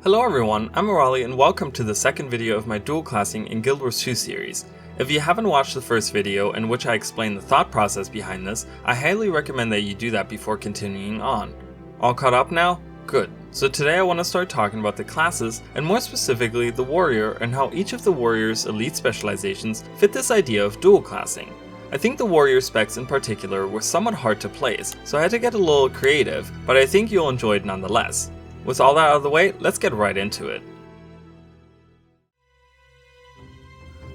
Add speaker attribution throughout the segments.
Speaker 1: Hello everyone, I'm Morali and welcome to the second video of my dual classing in Guild Wars 2 series. If you haven't watched the first video in which I explain the thought process behind this, I highly recommend that you do that before continuing on. All caught up now? Good. So today I want to start talking about the classes, and more specifically the warrior and how each of the warrior's elite specializations fit this idea of dual classing. I think the warrior specs in particular were somewhat hard to place, so I had to get a little creative, but I think you'll enjoy it nonetheless. With all that out of the way, let's get right into it.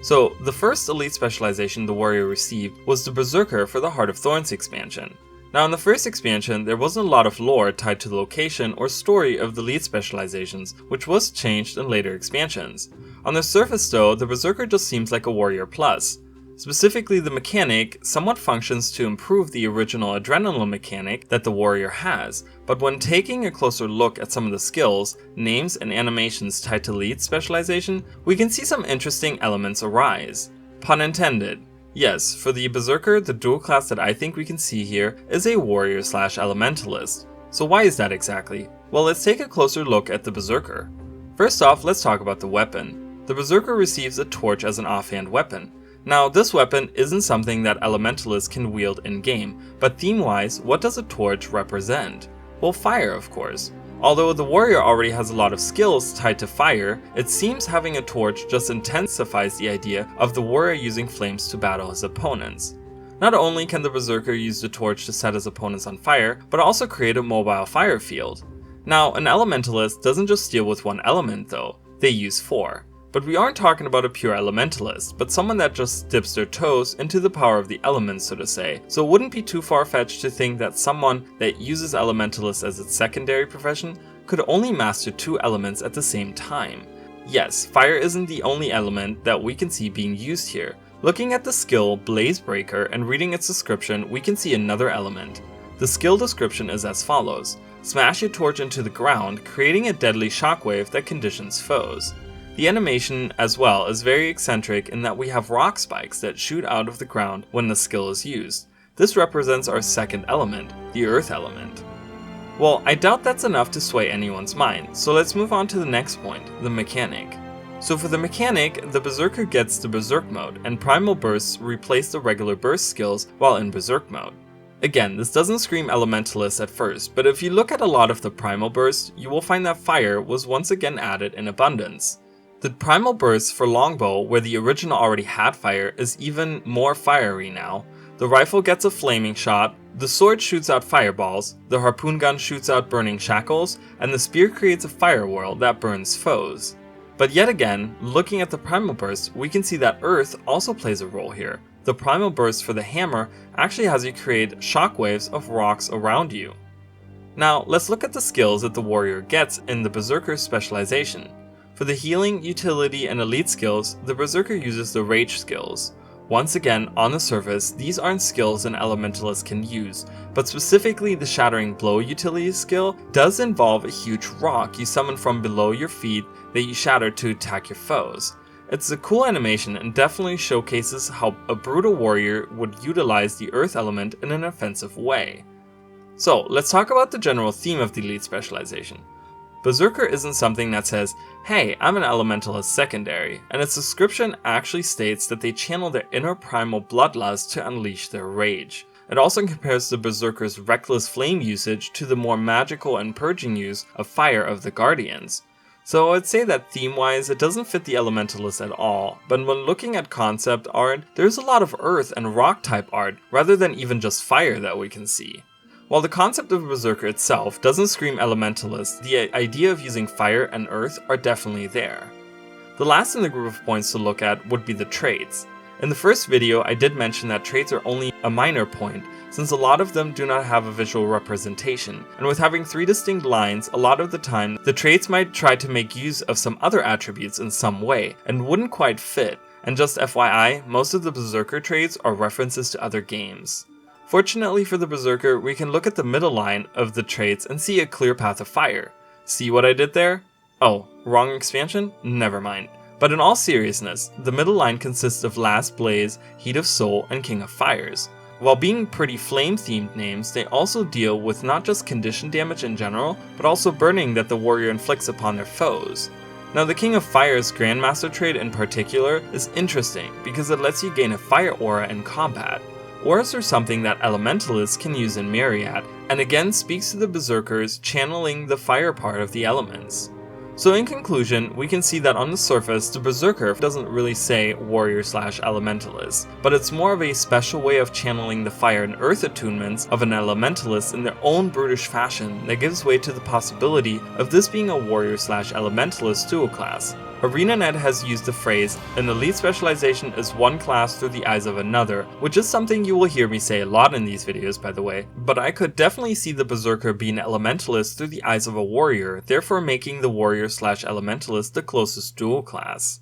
Speaker 1: So, the first elite specialization the warrior received was the Berserker for the Heart of Thorns expansion. Now in the first expansion, there wasn't a lot of lore tied to the location or story of the elite specializations, which was changed in later expansions. On the surface though, the Berserker just seems like a warrior plus. Specifically, the mechanic somewhat functions to improve the original adrenaline mechanic that the warrior has, but when taking a closer look at some of the skills, names, and animations tied to elite specialization, we can see some interesting elements arise. Pun intended. Yes, for the Berserker, the dual class that I think we can see here is a warrior/elementalist. So why is that exactly? Well, let's take a closer look at the Berserker. First off, let's talk about the weapon. The Berserker receives a torch as an offhand weapon. Now, this weapon isn't something that elementalists can wield in-game, but theme-wise, what does a torch represent? Well, fire, of course. Although the warrior already has a lot of skills tied to fire, it seems having a torch just intensifies the idea of the warrior using flames to battle his opponents. Not only can the Berserker use the torch to set his opponents on fire, but also create a mobile fire field. Now, an elementalist doesn't just deal with one element though, they use four. But we aren't talking about a pure elementalist, but someone that just dips their toes into the power of the elements, so to say. So it wouldn't be too far-fetched to think that someone that uses elementalist as its secondary profession could only master two elements at the same time. Yes, fire isn't the only element that we can see being used here. Looking at the skill Bladesworn and reading its description, we can see another element. The skill description is as follows: smash your torch into the ground, creating a deadly shockwave that conditions foes. The animation as well is very eccentric in that we have rock spikes that shoot out of the ground when the skill is used. This represents our second element, the earth element. Well, I doubt that's enough to sway anyone's mind, so let's move on to the next point, the mechanic. So for the mechanic, the Berserker gets the Berserk mode, and primal bursts replace the regular burst skills while in Berserk mode. Again, this doesn't scream elementalist at first, but if you look at a lot of the primal bursts, you will find that fire was once again added in abundance. The primal burst for longbow, where the original already had fire, is even more fiery now. The rifle gets a flaming shot, the sword shoots out fireballs, the harpoon gun shoots out burning shackles, and the spear creates a fire whirl that burns foes. But yet again, looking at the primal burst, we can see that earth also plays a role here. The primal burst for the hammer actually has you create shockwaves of rocks around you. Now, let's look at the skills that the warrior gets in the Berserker specialization. For the healing, utility, and elite skills, the Berserker uses the rage skills. Once again, on the surface, these aren't skills an elementalist can use, but specifically the shattering blow utility skill does involve a huge rock you summon from below your feet that you shatter to attack your foes. It's a cool animation and definitely showcases how a brutal warrior would utilize the earth element in an offensive way. So, let's talk about the general theme of the elite specialization. Berserker isn't something that says, hey, I'm an elementalist secondary, and its description actually states that they channel their inner primal bloodlust to unleash their rage. It also compares the Berserker's reckless flame usage to the more magical and purging use of fire of the Guardians. So I'd say that theme-wise it doesn't fit the elementalist at all, but when looking at concept art, there's a lot of earth and rock type art rather than even just fire that we can see. While the concept of Berserker itself doesn't scream elementalist, the idea of using fire and earth are definitely there. The last in the group of points to look at would be the traits. In the first video I did mention that traits are only a minor point, since a lot of them do not have a visual representation, and with having three distinct lines, a lot of the time the traits might try to make use of some other attributes in some way, and wouldn't quite fit, and just FYI, most of the Berserker traits are references to other games. Fortunately for the Berserker, we can look at the middle line of the traits and see a clear path of fire. See what I did there? Oh, wrong expansion? Never mind. But in all seriousness, the middle line consists of Last Blaze, Heat of Soul, and King of Fires. While being pretty flame-themed names, they also deal with not just condition damage in general, but also burning that the warrior inflicts upon their foes. Now the King of Fire's Grandmaster trait in particular is interesting because it lets you gain a fire aura in combat. Auras are something that elementalists can use in Myriad, and again speaks to the Berserkers channeling the fire part of the elements. So in conclusion, we can see that on the surface, the Berserker doesn't really say warrior/elementalist, but it's more of a special way of channeling the fire and earth attunements of an elementalist in their own brutish fashion that gives way to the possibility of this being a warrior/elementalist dual class. ArenaNet has used the phrase, an elite specialization is one class through the eyes of another, which is something you will hear me say a lot in these videos by the way, but I could definitely see the Berserker being an elementalist through the eyes of a warrior, therefore making the warrior/elementalist the closest dual class.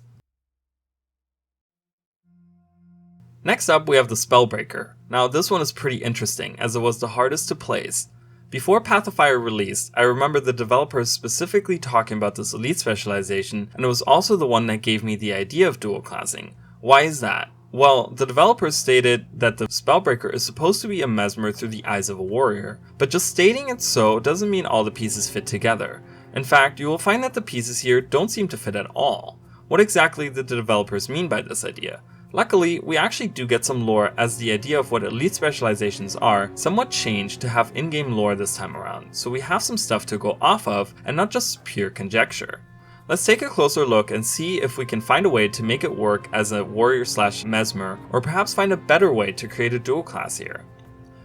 Speaker 1: Next up we have the Spellbreaker. Now this one is pretty interesting as it was the hardest to place. Before Path of Fire released, I remember the developers specifically talking about this elite specialization, and it was also the one that gave me the idea of dual classing. Why is that? Well, the developers stated that the Spellbreaker is supposed to be a mesmer through the eyes of a warrior, but just stating it so doesn't mean all the pieces fit together. In fact, you will find that the pieces here don't seem to fit at all. What exactly did the developers mean by this idea? Luckily, we actually do get some lore as the idea of what elite specializations are somewhat changed to have in-game lore this time around, so we have some stuff to go off of and not just pure conjecture. Let's take a closer look and see if we can find a way to make it work as a warrior/mesmer, or perhaps find a better way to create a dual class here.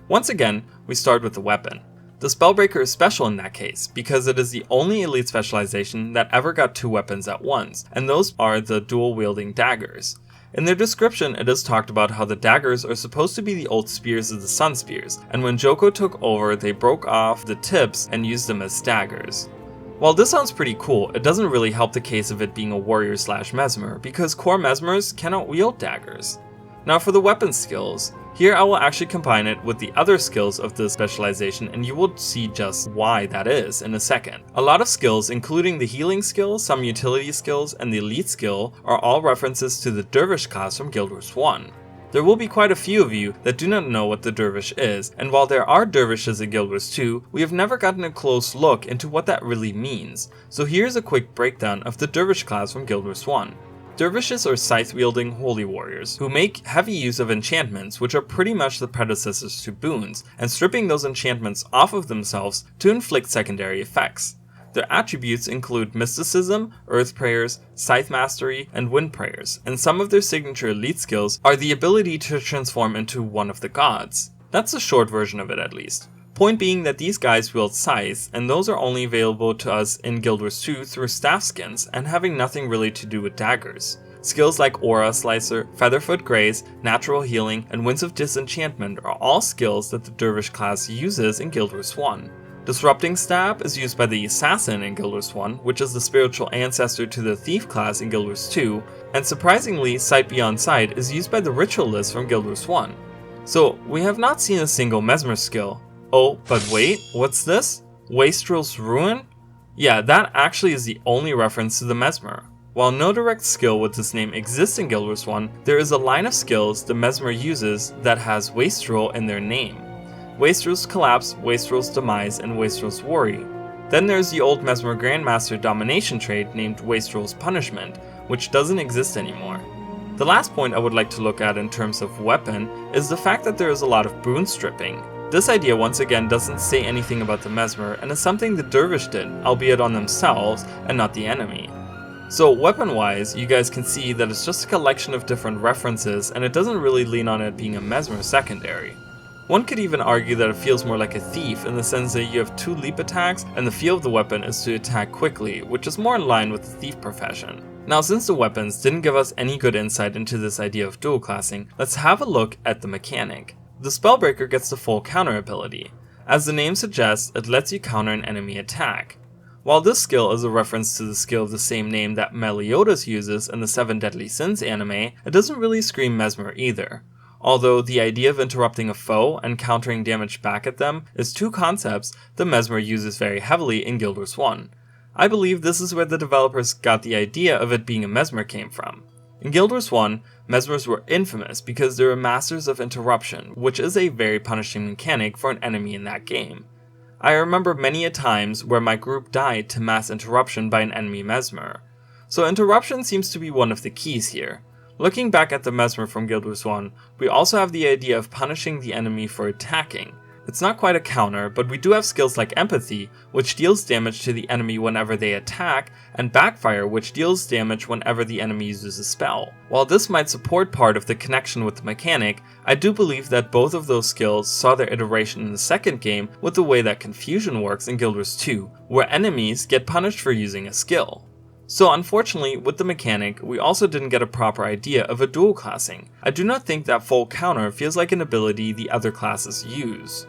Speaker 1: Once again, we start with the weapon. The Spellbreaker is special in that case, because it is the only elite specialization that ever got two weapons at once, and those are the dual-wielding daggers. In their description, it is talked about how the daggers are supposed to be the old spears of the Sun Spears, and when Joko took over, they broke off the tips and used them as daggers. While this sounds pretty cool, it doesn't really help the case of it being a warrior/mesmer, because core mesmers cannot wield daggers. Now for the weapon skills, here I will actually combine it with the other skills of this specialization and you will see just why that is in a second. A lot of skills, including the healing skill, some utility skills, and the elite skill, are all references to the Dervish class from Guild Wars 1. There will be quite a few of you that do not know what the Dervish is, and while there are Dervishes in Guild Wars 2, we have never gotten a close look into what that really means. So here's a quick breakdown of the Dervish class from Guild Wars 1. Dervishes are scythe-wielding holy warriors, who make heavy use of enchantments which are pretty much the predecessors to boons, and stripping those enchantments off of themselves to inflict secondary effects. Their attributes include mysticism, earth prayers, scythe mastery, and wind prayers, and some of their signature elite skills are the ability to transform into one of the gods. That's a short version of it at least. Point being that these guys wield scythes, and those are only available to us in Guild Wars 2 through staff skins and having nothing really to do with daggers. Skills like Aura Slicer, Featherfoot Graze, Natural Healing, and Winds of Disenchantment are all skills that the Dervish class uses in Guild Wars 1. Disrupting Stab is used by the Assassin in Guild Wars 1, which is the spiritual ancestor to the Thief class in Guild Wars 2, and surprisingly, Sight Beyond Sight is used by the Ritualist from Guild Wars 1. So, we have not seen a single Mesmer skill. Oh, but wait, what's this? Wastrel's Ruin? Yeah, that actually is the only reference to the Mesmer. While no direct skill with this name exists in Guild Wars 1, there is a line of skills the Mesmer uses that has Wastrel in their name. Wastrel's Collapse, Wastrel's Demise, and Wastrel's Worry. Then there's the old Mesmer Grandmaster domination trait named Wastrel's Punishment, which doesn't exist anymore. The last point I would like to look at in terms of weapon is the fact that there is a lot of boon stripping. This idea once again doesn't say anything about the Mesmer and is something the Dervish did, albeit on themselves and not the enemy. So weapon wise, you guys can see that it's just a collection of different references and it doesn't really lean on it being a Mesmer secondary. One could even argue that it feels more like a thief in the sense that you have two leap attacks and the feel of the weapon is to attack quickly, which is more in line with the thief profession. Now since the weapons didn't give us any good insight into this idea of dual classing, let's have a look at the mechanic. The Spellbreaker gets the full counter ability. As the name suggests, it lets you counter an enemy attack. While this skill is a reference to the skill of the same name that Meliodas uses in the 7 Deadly Sins anime, it doesn't really scream Mesmer either. Although the idea of interrupting a foe and countering damage back at them is two concepts the Mesmer uses very heavily in Guild Wars 1. I believe this is where the developers got the idea of it being a Mesmer came from. In Guild Wars 1, Mesmers were infamous because they were masters of interruption, which is a very punishing mechanic for an enemy in that game. I remember many a times where my group died to mass interruption by an enemy Mesmer. So interruption seems to be one of the keys here. Looking back at the Mesmer from Guild Wars 1, we also have the idea of punishing the enemy for attacking. It's not quite a counter, but we do have skills like Empathy, which deals damage to the enemy whenever they attack, and Backfire, which deals damage whenever the enemy uses a spell. While this might support part of the connection with the mechanic, I do believe that both of those skills saw their iteration in the second game with the way that Confusion works in Guild Wars 2, where enemies get punished for using a skill. So unfortunately, with the mechanic, we also didn't get a proper idea of a dual classing. I do not think that full counter feels like an ability the other classes use.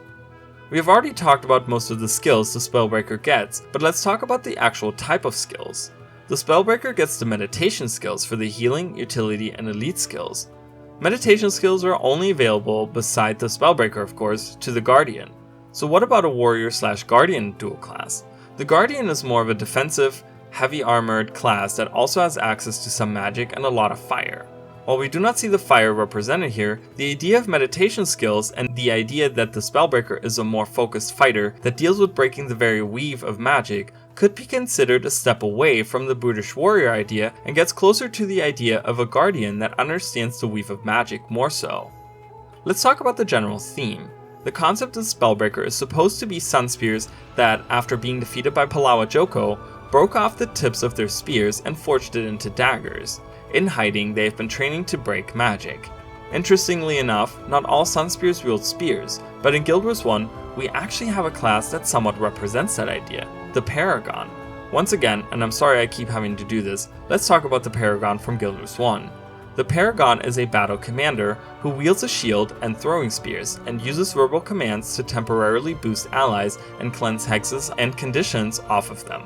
Speaker 1: We have already talked about most of the skills the Spellbreaker gets, but let's talk about the actual type of skills. The Spellbreaker gets the meditation skills for the healing, utility, and elite skills. Meditation skills are only available, beside the Spellbreaker of course, to the Guardian. So what about a Warrior/Guardian dual class? The Guardian is more of a defensive, heavy armored class that also has access to some magic and a lot of fire. While we do not see the fire represented here, the idea of meditation skills and the idea that the Spellbreaker is a more focused fighter that deals with breaking the very weave of magic could be considered a step away from the brutish warrior idea and gets closer to the idea of a guardian that understands the weave of magic more so. Let's talk about the general theme. The concept of Spellbreaker is supposed to be sun spears that, after being defeated by Palawa Joko, broke off the tips of their spears and forged it into daggers. In hiding, they have been training to break magic. Interestingly enough, not all Sun Spears wield spears, but in Guild Wars 1, we actually have a class that somewhat represents that idea, the Paragon. Once again, and I'm sorry I keep having to do this, let's talk about the Paragon from Guild Wars 1. The Paragon is a battle commander who wields a shield and throwing spears, and uses verbal commands to temporarily boost allies and cleanse hexes and conditions off of them.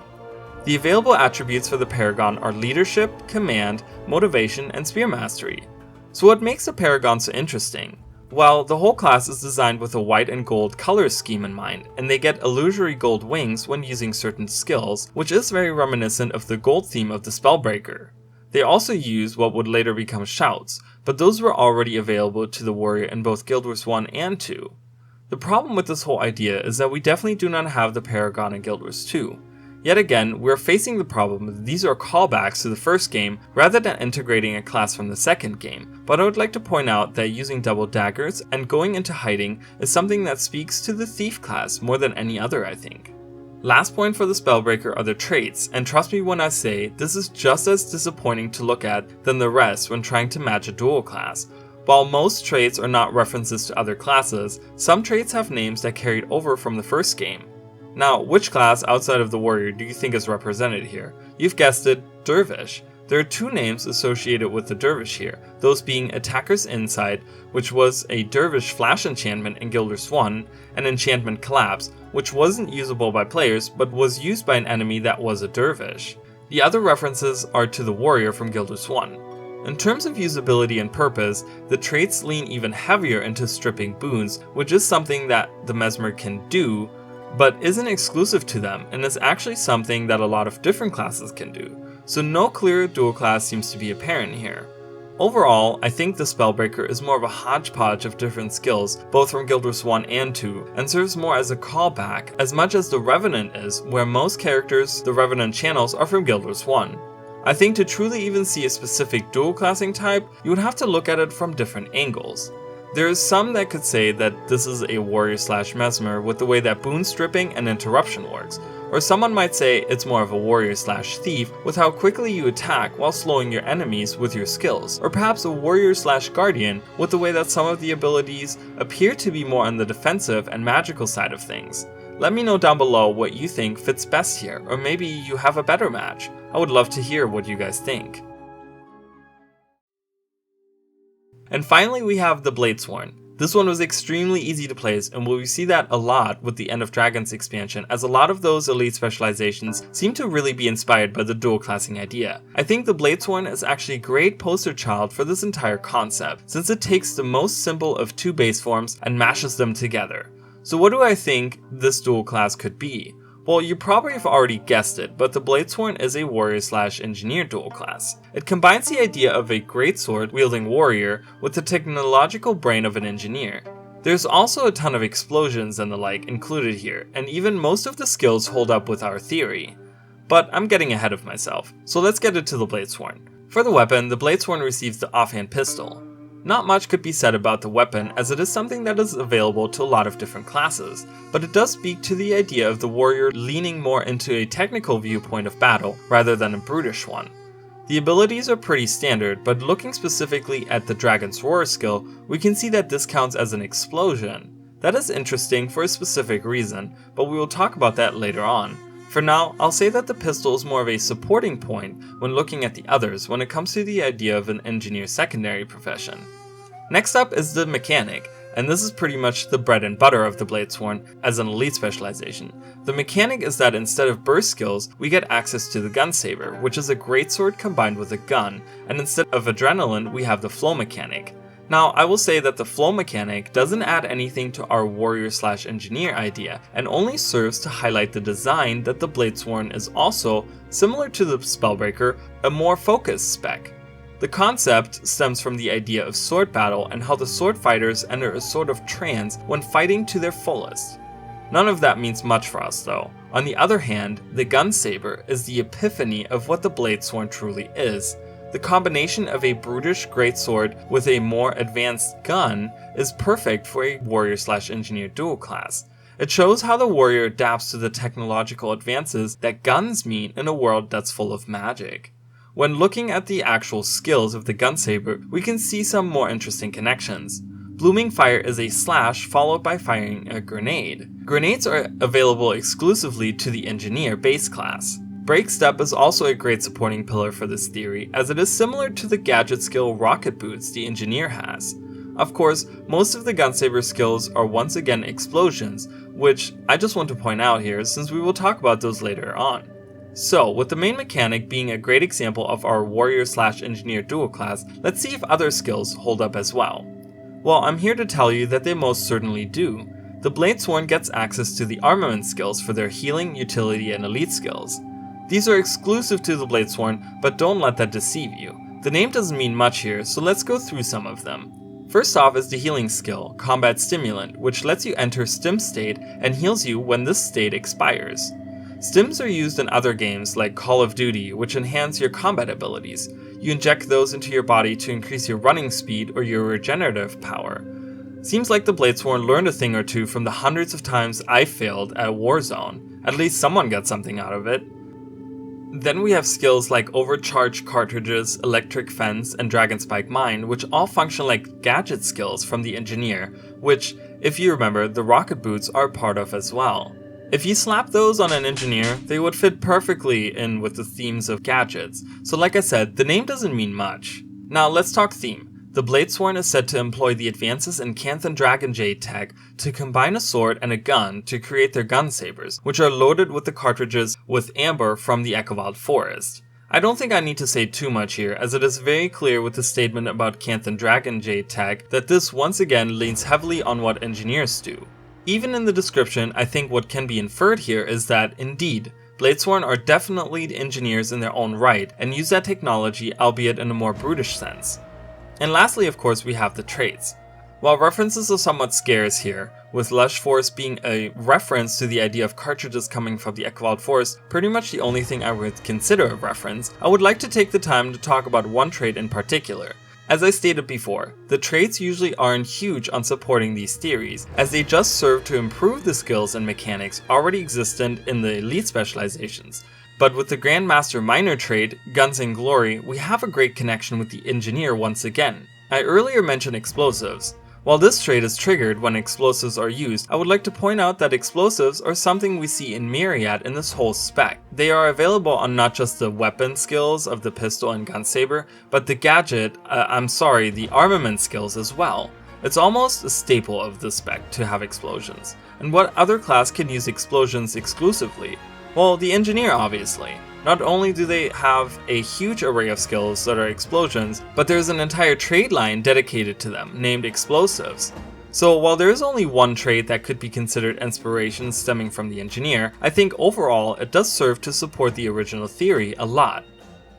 Speaker 1: The available attributes for the Paragon are leadership, command, motivation, and spear mastery. So what makes the Paragon so interesting? Well, the whole class is designed with a white and gold color scheme in mind, and they get illusory gold wings when using certain skills, which is very reminiscent of the gold theme of the Spellbreaker. They also use what would later become shouts, but those were already available to the warrior in both Guild Wars 1 and 2. The problem with this whole idea is that we definitely do not have the Paragon in Guild Wars 2. Yet again, we are facing the problem that these are callbacks to the first game rather than integrating a class from the second game, but I would like to point out that using double daggers and going into hiding is something that speaks to the Thief class more than any other, I think. Last point for the Spellbreaker are the traits, and trust me when I say this is just as disappointing to look at than the rest when trying to match a dual class. While most traits are not references to other classes, some traits have names that carried over from the first game. Now, which class outside of the warrior do you think is represented here? You've guessed it, Dervish. There are two names associated with the Dervish here, those being Attacker's Insight, which was a Dervish flash enchantment in Guild Wars 1, and Enchantment Collapse, which wasn't usable by players but was used by an enemy that was a Dervish. The other references are to the warrior from Guild Wars 1. In terms of usability and purpose, the traits lean even heavier into stripping boons, which is something that the Mesmer can do, but isn't exclusive to them and is actually something that a lot of different classes can do, so no clear dual class seems to be apparent here. Overall, I think the Spellbreaker is more of a hodgepodge of different skills, both from Guild Wars 1 and 2, and serves more as a callback as much as the Revenant is, where most characters the Revenant channels are from Guild Wars 1. I think to truly even see a specific dual classing type, you would have to look at it from different angles. There is some that could say that this is a warrior/mesmer with the way that boon stripping and interruption works, or someone might say it's more of a warrior/thief with how quickly you attack while slowing your enemies with your skills, or perhaps a warrior/guardian with the way that some of the abilities appear to be more on the defensive and magical side of things. Let me know down below what you think fits best here, or maybe you have a better match. I would love to hear what you guys think. And finally we have the Bladesworn. This one was extremely easy to place, and we see that a lot with the End of Dragons expansion, as a lot of those elite specializations seem to really be inspired by the dual classing idea. I think the Bladesworn is actually a great poster child for this entire concept, since it takes the most simple of two base forms and mashes them together. So what do I think this dual class could be? Well, you probably have already guessed it, but the Bladesworn is a warrior/engineer dual class. It combines the idea of a greatsword wielding warrior with the technological brain of an engineer. There's also a ton of explosions and the like included here, and even most of the skills hold up with our theory. But I'm getting ahead of myself, so let's get into the Bladesworn. For the weapon, the Bladesworn receives the offhand pistol. Not much could be said about the weapon, as it is something that is available to a lot of different classes, but it does speak to the idea of the warrior leaning more into a technical viewpoint of battle rather than a brutish one. The abilities are pretty standard, but looking specifically at the Dragon's Roar skill, we can see that this counts as an explosion. That is interesting for a specific reason, but we will talk about that later on. For now, I'll say that the pistol is more of a supporting point when looking at the others when it comes to the idea of an engineer's secondary profession. Next up is the mechanic, and this is pretty much the bread and butter of the Bladesworn as an elite specialization. The mechanic is that instead of burst skills, we get access to the gun saber, which is a greatsword combined with a gun, and instead of adrenaline, we have the flow mechanic. Now, I will say that the flow mechanic doesn't add anything to our warrior/engineer idea, and only serves to highlight the design that the Bladesworn is also, similar to the Spellbreaker, a more focused spec. The concept stems from the idea of sword battle and how the sword fighters enter a sort of trance when fighting to their fullest. None of that means much for us though. On the other hand, the gun saber is the epiphany of what the Bladesworn truly is. The combination of a brutish greatsword with a more advanced gun is perfect for a warrior/engineer dual class. It shows how the warrior adapts to the technological advances that guns mean in a world that's full of magic. When looking at the actual skills of the gun saber, we can see some more interesting connections. Blooming Fire is a slash followed by firing a grenade. Grenades are available exclusively to the engineer base class. Break Step is also a great supporting pillar for this theory, as it is similar to the gadget skill Rocket Boots the engineer has. Of course, most of the gunsaber skills are once again explosions, which I just want to point out here since we will talk about those later on. So, with the main mechanic being a great example of our warrior/engineer dual class, let's see if other skills hold up as well. Well, I'm here to tell you that they most certainly do. The Bladesworn gets access to the armament skills for their healing, utility, and elite skills. These are exclusive to the Bladesworn, but don't let that deceive you. The name doesn't mean much here, so let's go through some of them. First off is the healing skill, Combat Stimulant, which lets you enter stim state and heals you when this state expires. Stims are used in other games like Call of Duty, which enhance your combat abilities. You inject those into your body to increase your running speed or your regenerative power. Seems like the Bladesworn learned a thing or two from the hundreds of times I failed at Warzone. At least someone got something out of it. Then we have skills like Overcharged Cartridges, Electric Fence, and Dragon Spike Mine, which all function like gadget skills from the engineer, which, if you remember, the Rocket Boots are part of as well. If you slap those on an engineer, they would fit perfectly in with the themes of gadgets, so like I said, the name doesn't mean much. Now let's talk theme. The Bladesworn is said to employ the advances in Canthan Dragon Jade tech to combine a sword and a gun to create their gun sabers, which are loaded with the cartridges with amber from the Echewald Forest. I don't think I need to say too much here, as it is very clear with the statement about Canthan Dragon Jade tech that this once again leans heavily on what engineers do. Even in the description, I think what can be inferred here is that, indeed, Bladesworn are definitely engineers in their own right and use that technology, albeit in a more brutish sense. And lastly, of course, we have the traits. While references are somewhat scarce here, with Lush Forest being a reference to the idea of cartridges coming from the Echewald Forest pretty much the only thing I would consider a reference, I would like to take the time to talk about one trait in particular. As I stated before, the traits usually aren't huge on supporting these theories, as they just serve to improve the skills and mechanics already existent in the elite specializations. But with the Grandmaster minor trait, Guns and Glory, we have a great connection with the engineer once again. I earlier mentioned explosives. While this trait is triggered when explosives are used, I would like to point out that explosives are something we see in myriad in this whole spec. They are available on not just the weapon skills of the pistol and gun saber, but the the armament skills as well. It's almost a staple of the spec to have explosions. And what other class can use explosions exclusively? Well, the engineer obviously. Not only do they have a huge array of skills that are explosions, but there's an entire trade line dedicated to them, named explosives. So while there is only one trait that could be considered inspiration stemming from the engineer, I think overall it does serve to support the original theory a lot.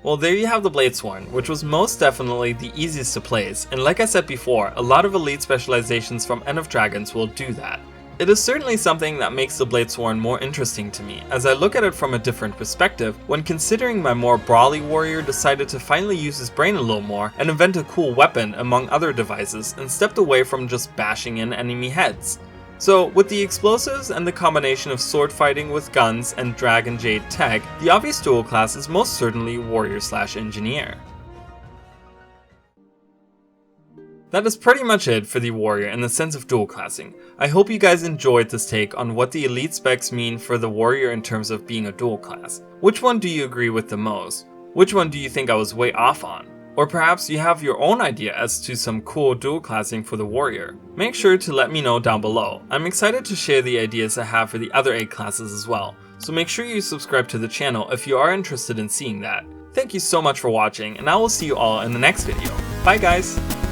Speaker 1: Well, there you have the Bladesworn, which was most definitely the easiest to place, and like I said before, a lot of elite specializations from End of Dragons will do that. It is certainly something that makes the Bladesworn more interesting to me, as I look at it from a different perspective when considering my more brawly warrior decided to finally use his brain a little more and invent a cool weapon among other devices and stepped away from just bashing in enemy heads. So with the explosives and the combination of sword fighting with guns and Dragon Jade tech, the obvious dual class is most certainly warrior/engineer. That is pretty much it for the warrior in the sense of dual classing. I hope you guys enjoyed this take on what the elite specs mean for the warrior in terms of being a dual class. Which one do you agree with the most? Which one do you think I was way off on? Or perhaps you have your own idea as to some cool dual classing for the warrior. Make sure to let me know down below. I'm excited to share the ideas I have for the other 8 classes as well, so make sure you subscribe to the channel if you are interested in seeing that. Thank you so much for watching, and I will see you all in the next video. Bye guys!